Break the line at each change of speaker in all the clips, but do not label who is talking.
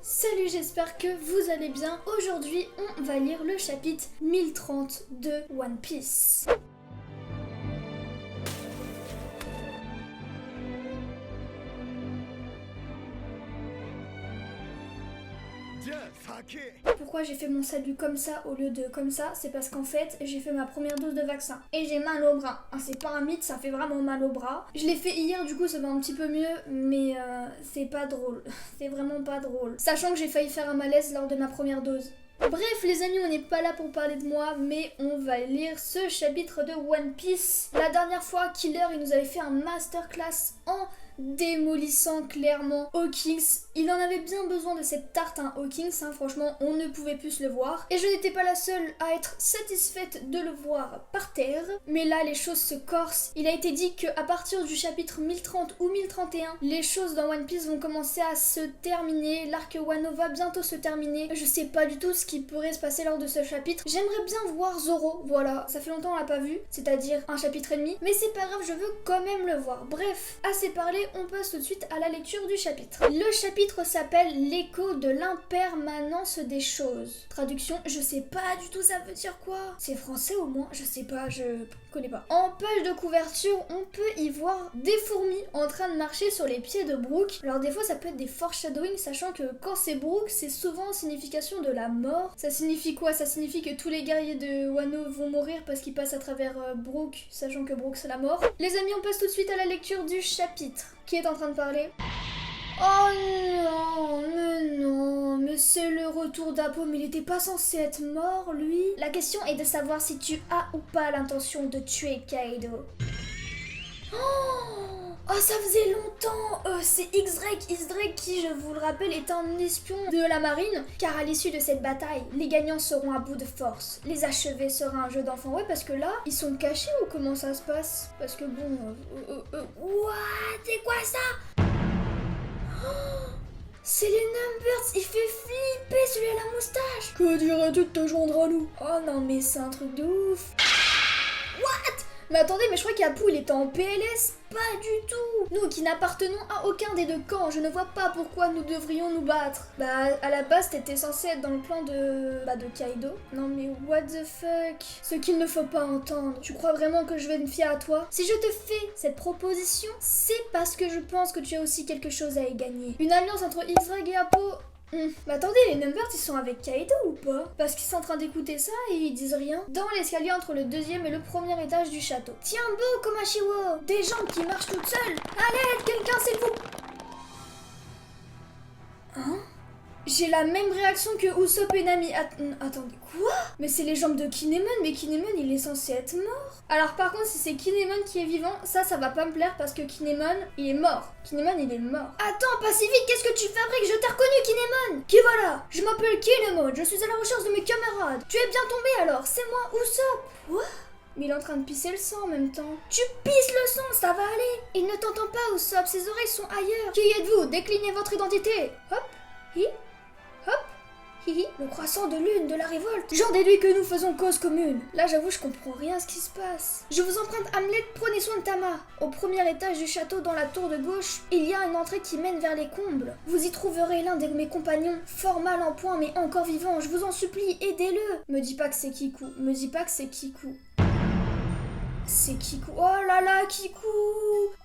Salut, j'espère que vous allez bien. Aujourd'hui, on va lire le chapitre 1030 de One Piece. Pourquoi j'ai fait mon salut comme ça au lieu de comme ça? C'est parce qu'en fait, j'ai fait ma première dose de vaccin. Et j'ai mal au bras. Ah, c'est pas un mythe, ça fait vraiment mal au bras. Je l'ai fait hier, du coup ça va un petit peu mieux, mais c'est pas drôle. C'est vraiment pas drôle. Sachant que j'ai failli faire un malaise lors de ma première dose. Bref les amis, on n'est pas là pour parler de moi, mais on va lire ce chapitre de One Piece. La dernière fois, Killer, il nous avait fait un masterclass en démolissant clairement Hawkins. Il en avait bien besoin de cette tarte à Hawkins, hein. Franchement on ne pouvait plus le voir. Et je n'étais pas la seule à être satisfaite de le voir par terre. Mais là les choses se corsent. Il a été dit qu'à partir du chapitre 1030 ou 1031, les choses dans One Piece vont commencer à se terminer. L'arc Wano va bientôt se terminer. Je sais pas du tout ce qui pourrait se passer lors de ce chapitre. J'aimerais bien voir Zoro, voilà. Ça fait longtemps on l'a pas vu, c'est-à-dire un chapitre et demi. Mais c'est pas grave, je veux quand même le voir. Bref, assez parlé, on passe tout de suite à la lecture du chapitre. Le chapitre s'appelle L'écho de l'impermanence des choses. Traduction, je sais pas du tout ça veut dire quoi. C'est français au moins, je sais pas, je connais pas. En page de couverture, on peut y voir des fourmis en train de marcher sur les pieds de Brook. Alors des fois ça peut être des foreshadowing, sachant que quand c'est Brook, c'est souvent en signification de la mort. Ça signifie quoi? Ça signifie que tous les guerriers de Wano vont mourir parce qu'ils passent à travers Brook, sachant que Brook c'est la mort. Les amis, on passe tout de suite à la lecture du chapitre. Qui est en train de parler? Oh non, mais c'est le retour d'Appo, mais il était pas censé être mort, lui. La question est de savoir si tu as ou pas l'intention de tuer Kaido. Oh, ça faisait longtemps. C'est X-Drake qui, je vous le rappelle, est un espion de la marine. Car à l'issue de cette bataille, les gagnants seront à bout de force. Les achever sera un jeu d'enfant. Ouais, parce que là, ils sont cachés ou comment ça se passe? Parce que bon... What? C'est quoi ça? C'est les Numbers, il fait flipper celui à la moustache. Que dirais-tu de te joindre à nous? Oh non mais c'est un truc de ouf. What? Mais attendez, mais je crois qu'Apu il était en PLS. Pas du tout. Nous qui n'appartenons à aucun des deux camps, je ne vois pas pourquoi nous devrions nous battre. Bah à la base t'étais censé être dans le plan de... de Kaido. Non mais what the fuck. Ce qu'il ne faut pas entendre. Tu crois vraiment que je vais me fier à toi? Si je te fais cette proposition, c'est parce que je pense que tu as aussi quelque chose à y gagner. Une alliance entre X-Drake et Appo. Mais attendez, les Numbers ils sont avec Kaido ou pas? Parce qu'ils sont en train d'écouter ça et ils disent rien. Dans l'escalier entre le deuxième et le premier étage du château. Tiens beau Komashiwo, des gens qui marchent toutes seules. Allez, quelqu'un s'il vous... Hein? J'ai la même réaction que Usopp et Nami. Attendez, quoi? Mais c'est les jambes de Kinemon, mais Kinemon il est censé être mort. Alors par contre si c'est Kinemon qui est vivant, ça va pas me plaire parce que Kinemon il est mort. Kinemon il est mort. Attends, pas si vite, qu'est-ce que tu fabriques? Je t'ai reconnu Kinemon. Qui voilà? Je m'appelle Kinemon, je suis à la recherche de mes camarades. Tu es bien tombé alors, c'est moi Usopp. Quoi? Mais il est en train de pisser le sang en même temps. Tu pisses le sang, ça va aller. Il ne t'entend pas Usopp, ses oreilles sont ailleurs. Qui êtes-vous? Déclinez votre identité. Hop, hi. Hop, hihi, le croissant de lune de la révolte. J'en déduis que nous faisons cause commune. Là, j'avoue, je comprends rien à ce qui se passe. Je vous emprunte Hamlet, prenez soin de Tama. Au premier étage du château, dans la tour de gauche, il y a une entrée qui mène vers les combles. Vous y trouverez l'un de mes compagnons, fort mal en point mais encore vivant. Je vous en supplie, aidez-le. Me dis pas que c'est Kiku, me dis pas que c'est Kiku. C'est Kiku. Oh là là, Kiku.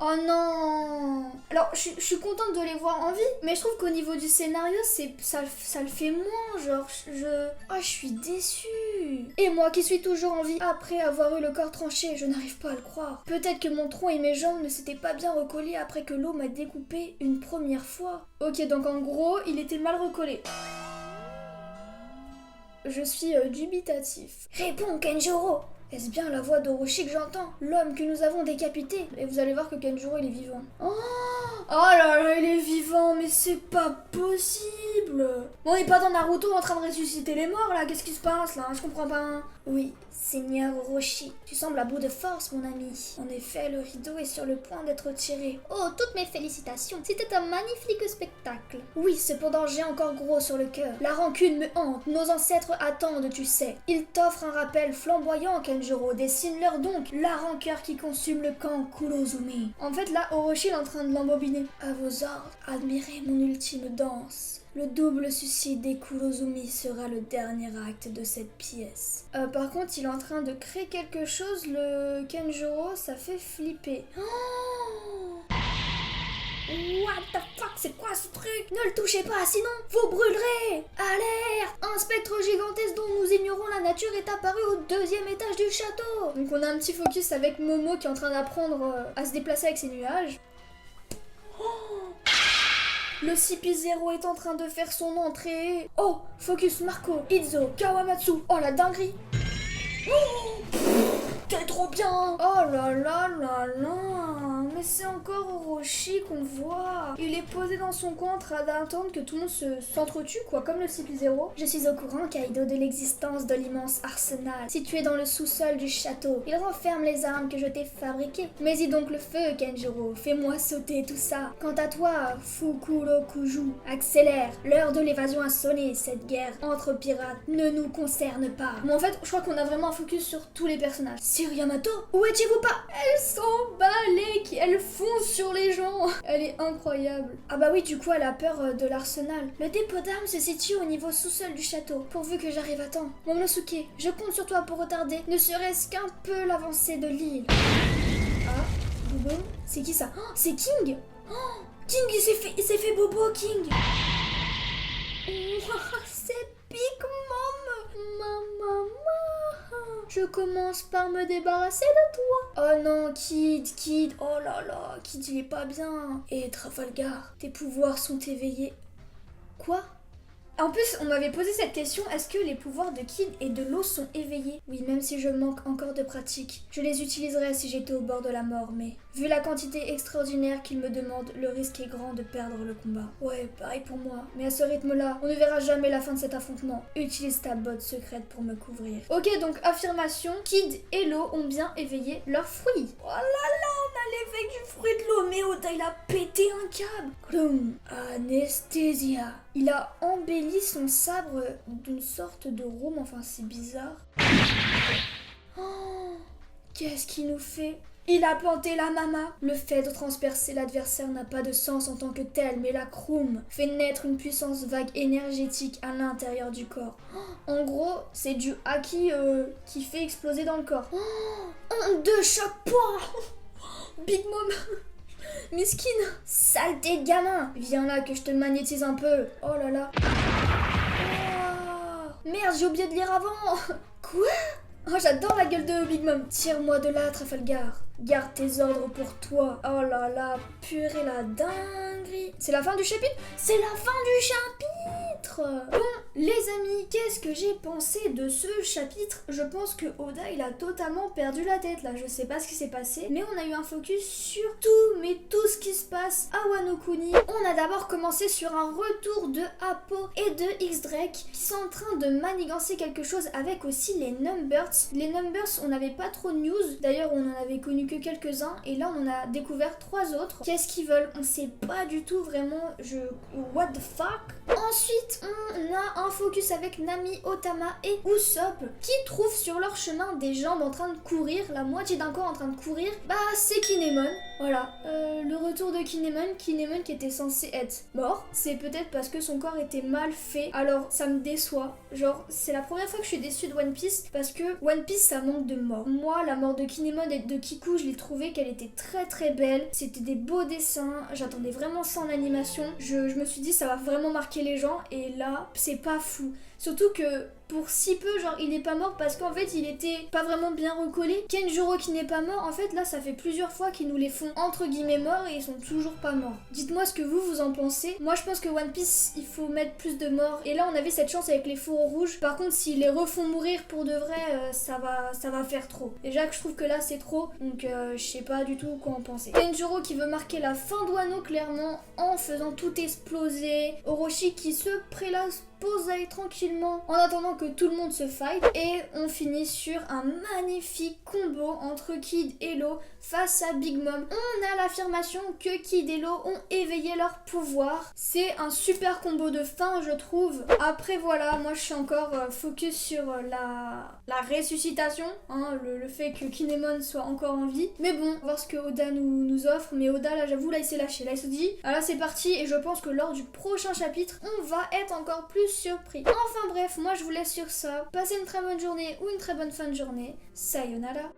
Oh non. Alors, je suis contente de les voir en vie, mais je trouve qu'au niveau du scénario, ça le fait moins. Genre, je suis déçue. Et moi qui suis toujours en vie après avoir eu le corps tranché, je n'arrive pas à le croire. Peut-être que mon tronc et mes jambes ne s'étaient pas bien recollés après que l'eau m'a découpé une première fois. Ok, donc en gros, il était mal recollé. Je suis dubitatif. Réponds, Kenjuro. Est-ce bien la voix d'Orochi que j'entends? L'homme que nous avons décapité? Et vous allez voir que Kenjuro il est vivant. Oh là là, il est vivant, mais c'est pas possible. On n'est pas dans Naruto en train de ressusciter les morts là, qu'est-ce qui se passe là? Je comprends pas. Oui, Seigneur Orochi, tu sembles à bout de force mon ami. En effet, le rideau est sur le point d'être tiré. Oh, toutes mes félicitations, c'était un magnifique spectacle. Oui, cependant j'ai encore gros sur le cœur. La rancune me hante, nos ancêtres attendent, tu sais. Ils t'offrent un rappel flamboyant, Kenjuro, dessine-leur donc la rancœur qui consume le camp Kurozumi. En fait là, Orochi est en train de l'embobiner. À vos ordres, admirez mon ultime danse. Le double suicide des Kurozumi sera le dernier acte de cette pièce. Par contre, il est en train de créer quelque chose, le Kenjuro, ça fait flipper. Oh, what the fuck, c'est quoi ce truc? Ne le touchez pas, sinon vous brûlerez! Alerte! Un spectre gigantesque dont nous ignorons la nature est apparu au 2e étage du château. Donc on a un petit focus avec Momo qui est en train d'apprendre à se déplacer avec ses nuages. Oh, le CP0 est en train de faire son entrée. Oh, focus Marco, Izzo, Kawamatsu. Oh la dinguerie. Oh, t'es trop bien. Oh là là là là. Mais c'est encore Orochi qu'on voit. Il est posé dans son coin en train d'attendre que tout le monde s'entretue, quoi, comme le CP0. Je suis au courant, Kaido, de l'existence de l'immense arsenal situé dans le sous-sol du château. Il renferme les armes que je t'ai fabriquées. Mets-y donc le feu, Kenjuro. Fais-moi sauter tout ça. Quant à toi, Fukurokuju, accélère. L'heure de l'évasion a sonné. Cette guerre entre pirates ne nous concerne pas. Mais en fait, je crois qu'on a vraiment un focus sur tous les personnages. Sur Yamato, où étiez-vous pas? Elle s'en bat les qui elle fonce sur les gens. Elle est incroyable. Ah bah oui, du coup, elle a peur de l'arsenal. Le dépôt d'armes se situe au niveau sous-sol du château, pourvu que j'arrive à temps. Momonosuke, je compte sur toi pour retarder, ne serait-ce qu'un peu l'avancée de l'île. Ah, boum, c'est qui ça? Oh, c'est King. Oh, King, il s'est fait bobo, King. C'est Big Mom. Maman. Je commence par me débarrasser de toi. Oh non, Kid, oh là là, Kid il est pas bien. Et Trafalgar, tes pouvoirs sont éveillés. Quoi? En plus, on m'avait posé cette question, est-ce que les pouvoirs de Kid et de l'eau sont éveillés? Oui, même si je manque encore de pratique. Je les utiliserais si j'étais au bord de la mort, mais vu la quantité extraordinaire qu'il me demande, le risque est grand de perdre le combat. Ouais, pareil pour moi. Mais à ce rythme-là, on ne verra jamais la fin de cet affrontement. Utilise ta botte secrète pour me couvrir. Ok, donc affirmation, Kid et l'eau ont bien éveillé leurs fruits. Oh là là, on a l'effet du fruit de l'eau, mais Oda il a pété un câble. Cloum, anesthésia. Il a embelli son sabre d'une sorte de rhum, enfin c'est bizarre. Oh, qu'est-ce qu'il nous fait? Il a planté la mama. Le fait de transpercer l'adversaire n'a pas de sens en tant que tel, mais la Kroum fait naître une puissance vague énergétique à l'intérieur du corps. Oh, en gros, c'est du haki qui fait exploser dans le corps. Oh, onde de choc, Big Mom. Miskine, saleté de gamin. Viens là que je te magnétise un peu. Oh là là. Oh, merde, j'ai oublié de lire avant. Quoi? Oh, j'adore la gueule de Big Mom. Tire-moi de là, Trafalgar. Garde tes ordres pour toi. Oh là là, purée la dinguerie. C'est la fin du chapitre? C'est la fin du chapitre. Bon, les amis, qu'est-ce que j'ai pensé de ce chapitre? Je pense que Oda, il a totalement perdu la tête là. Je sais pas ce qui s'est passé, mais on a eu un focus sur tout ce qui se passe à Wano Kuni. On a d'abord commencé sur un retour de Apo et de X-Drake qui sont en train de manigancer quelque chose avec aussi les Numbers. Les Numbers, on n'avait pas trop de news. D'ailleurs, on en avait connu que quelques-uns et là on en a découvert 3 autres. Qu'est-ce qu'ils veulent? On sait pas du tout vraiment. What the fuck? Ensuite, on a un focus avec Nami, Otama et Usopp qui trouvent sur leur chemin des jambes en train de courir, la moitié d'un corps en train de courir. Bah, c'est Kinemon. Voilà, le retour de Kinemon qui était censé être mort. C'est peut-être parce que son corps était mal fait. Alors, ça me déçoit. Genre, c'est la première fois que je suis déçue de One Piece parce que One Piece, ça manque de mort. Moi, la mort de Kinemon et de Kiku, je l'ai trouvé qu'elle était très très belle. C'était des beaux dessins. J'attendais vraiment ça en animation. Je me suis dit, ça va vraiment marquer les gens. Et là, c'est pas fou. Surtout que pour si peu, genre il est pas mort parce qu'en fait il était pas vraiment bien recollé. Kenjuro qui n'est pas mort, en fait là ça fait plusieurs fois qu'ils nous les font entre guillemets morts et ils sont toujours pas morts. Dites-moi ce que vous en pensez. Moi je pense que One Piece il faut mettre plus de morts et là on avait cette chance avec les fourreaux rouges. Par contre s'ils les refont mourir pour de vrai ça va faire trop. Déjà que je trouve que là c'est trop donc je sais pas du tout quoi en penser. Kenjuro qui veut marquer la fin de Wano clairement en faisant tout exploser. Orochi qui se poser tranquillement en attendant que tout le monde se fight. Et on finit sur un magnifique combo entre Kid et Lo face à Big Mom. On a l'affirmation que Kid et Lo ont éveillé leur pouvoir. C'est un super combo de fin, je trouve. Après voilà, moi je suis encore focus sur la ressuscitation, hein, le fait que Kinemon soit encore en vie. Mais bon, on va voir ce que Oda nous offre. Mais Oda là, j'avoue, là il s'est lâché. Là il se dit, ah là c'est parti, et je pense que lors du prochain chapitre, on va être encore plus surpris. Enfin bref, moi je vous laisse sur ça. Passez une très bonne journée ou une très bonne fin de journée. Sayonara.